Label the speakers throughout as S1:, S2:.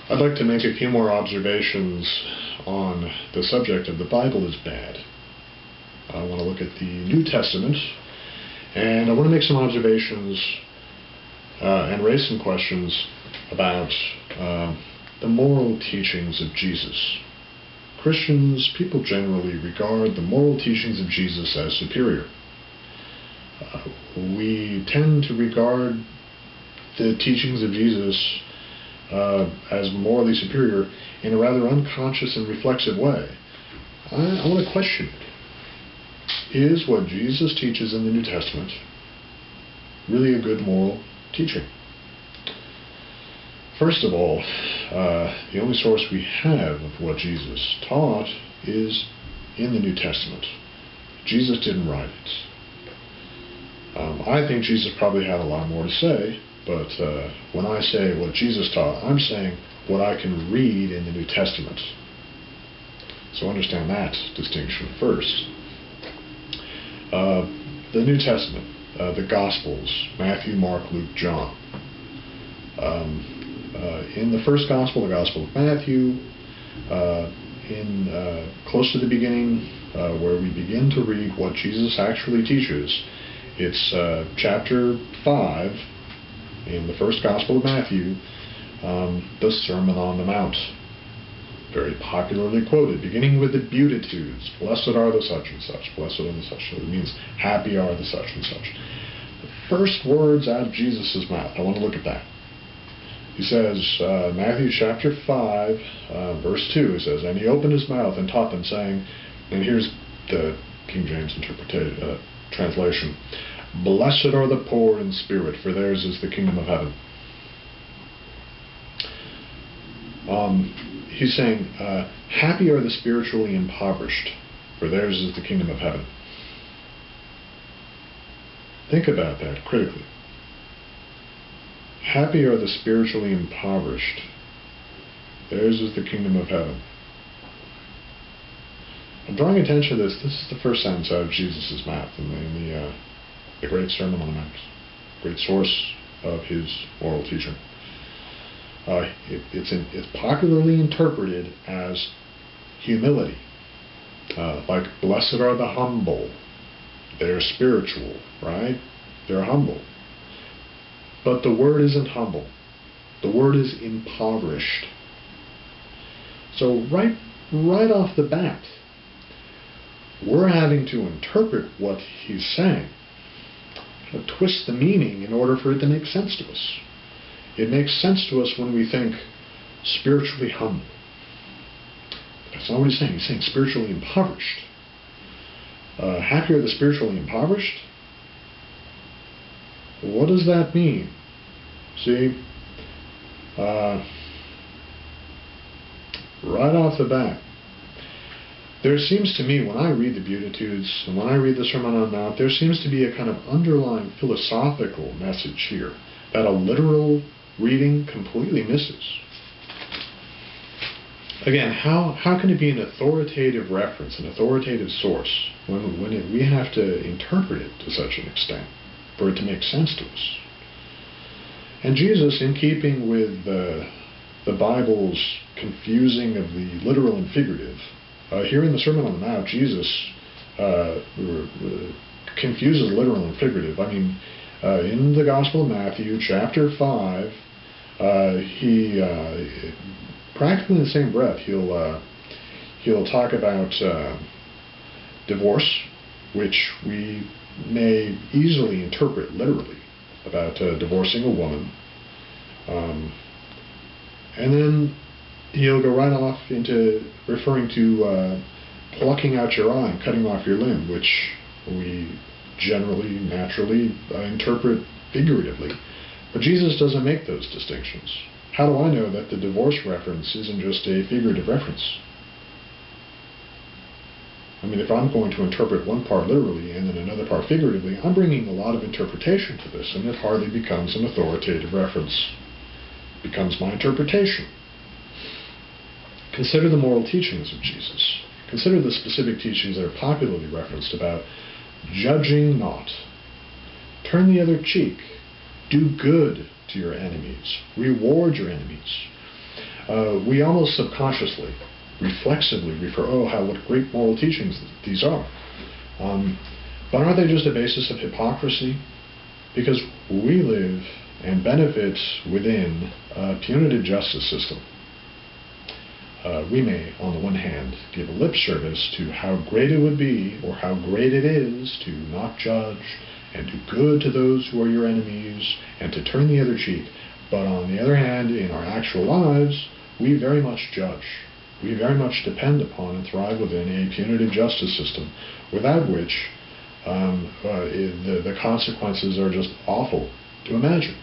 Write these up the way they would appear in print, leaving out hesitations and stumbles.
S1: I'd like to make a few more observations on the subject of the Bible is bad. I want to look at the New Testament, and I want to make some observations and raise some questions about the moral teachings of Jesus. Christians, people generally regard the moral teachings of Jesus as superior. We tend to regard the teachings of Jesus as morally superior in a rather unconscious and reflexive way. I want to question it. Is what Jesus teaches in the New Testament really a good moral teaching? First of all, the only source we have of what Jesus taught is in the New Testament. Jesus didn't write it. I think Jesus probably had a lot more to say, but when I say what Jesus taught, I'm saying what I can read in the New Testament. So understand that distinction first. The New Testament, the Gospels, Matthew, Mark, Luke, John. In the first Gospel, the Gospel of Matthew, close to the beginning, where we begin to read what Jesus actually teaches, it's chapter 5 in the first Gospel of Matthew, the Sermon on the Mount. Very popularly quoted, beginning with the Beatitudes. Blessed are the such and such. Blessed are the such. So it means happy are the such and such. The first words out of Jesus' mouth. I want to look at that. He says, Matthew chapter 5, verse 2, he says, and he opened his mouth and taught them, saying, and here's the King James translation, blessed are the poor in spirit, for theirs is the kingdom of heaven. He's saying, happy are the spiritually impoverished, for theirs is the kingdom of heaven. Think about that critically. Happy are the spiritually impoverished, theirs is the kingdom of heaven. I'm drawing attention to this. This is the first sentence out of Jesus' mouth in the great Sermon on the Mount, great source of his moral teaching. It's popularly interpreted as humility, like blessed are the humble. They're spiritual, right? They're humble. But the word isn't humble. The word is impoverished. So right off the bat, we're having to interpret what he's saying, twist the meaning in order for it to make sense to us. It makes sense to us when we think spiritually humble. That's not what he's saying. He's saying spiritually impoverished. Happy are the spiritually impoverished? What does that mean? See, right off the bat, there seems to me, when I read the Beatitudes and when I read the Sermon on the Mount, there seems to be a kind of underlying philosophical message here that a literal reading completely misses. Again, how can it be an authoritative reference, an authoritative source, when we have to interpret it to such an extent for it to make sense to us? And Jesus, in keeping with the Bible's confusing of the literal and figurative, here in the Sermon on the Mount, Jesus confuses literal and figurative. I mean, in the Gospel of Matthew, chapter 5, he practically in the same breath, he'll talk about divorce, which we may easily interpret literally, about divorcing a woman. And then he'll go right off into referring to plucking out your eye and cutting off your limb, which we generally, naturally interpret figuratively. But Jesus doesn't make those distinctions. How do I know that the divorce reference isn't just a figurative reference? I mean, if I'm going to interpret one part literally and then another part figuratively, I'm bringing a lot of interpretation to this, and it hardly becomes an authoritative reference. It becomes my interpretation. Consider the moral teachings of Jesus. Consider the specific teachings that are popularly referenced about judging not, turn the other cheek, do good to your enemies, reward your enemies. we almost subconsciously, reflexively refer, oh, what great moral teachings these are. But aren't they just a basis of hypocrisy? Because we live and benefit within a punitive justice system. We may, on the one hand, give lip service to how great it would be or how great it is to not judge and do good to those who are your enemies and to turn the other cheek. But on the other hand, in our actual lives, we very much judge. We very much depend upon and thrive within a punitive justice system, without which the consequences are just awful to imagine.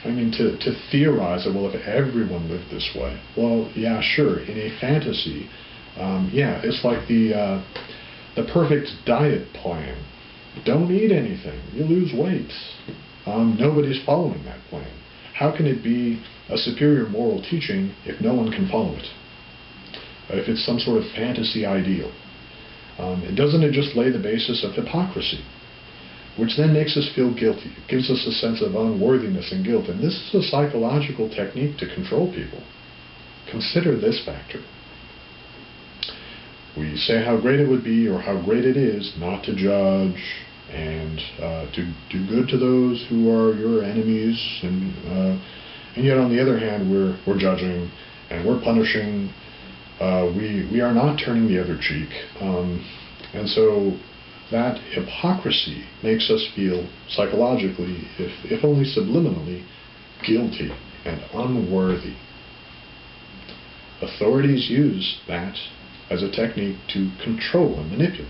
S1: I mean, to theorize that, well, if everyone lived this way, well, yeah, sure, in a fantasy, yeah, it's like the perfect diet plan. Don't eat anything, you lose weight. Nobody's following that plan. How can it be a superior moral teaching if no one can follow it? If it's some sort of fantasy ideal? Doesn't it just lay the basis of hypocrisy? Which then makes us feel guilty. It gives us a sense of unworthiness and guilt. And this is a psychological technique to control people. Consider this factor. We say how great it would be or how great it is not to judge and to do good to those who are your enemies. And yet on the other hand, we're judging and we're punishing. We are not turning the other cheek. And so that hypocrisy makes us feel psychologically, if only subliminally, guilty and unworthy. Authorities use that as a technique to control and manipulate.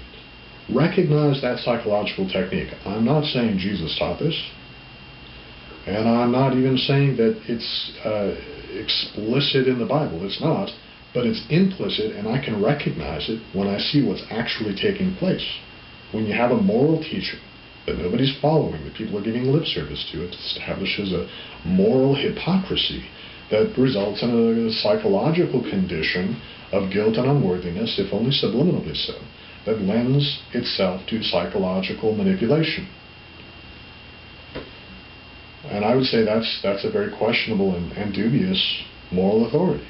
S1: Recognize that psychological technique. I'm not saying Jesus taught this, and I'm not even saying that it's explicit in the Bible. It's not, but it's implicit, and I can recognize it when I see what's actually taking place. When you have a moral teaching that nobody's following, that people are giving lip service to, it establishes a moral hypocrisy that results in a psychological condition of guilt and unworthiness, if only subliminally so, that lends itself to psychological manipulation. And I would say that's a very questionable and dubious moral authority.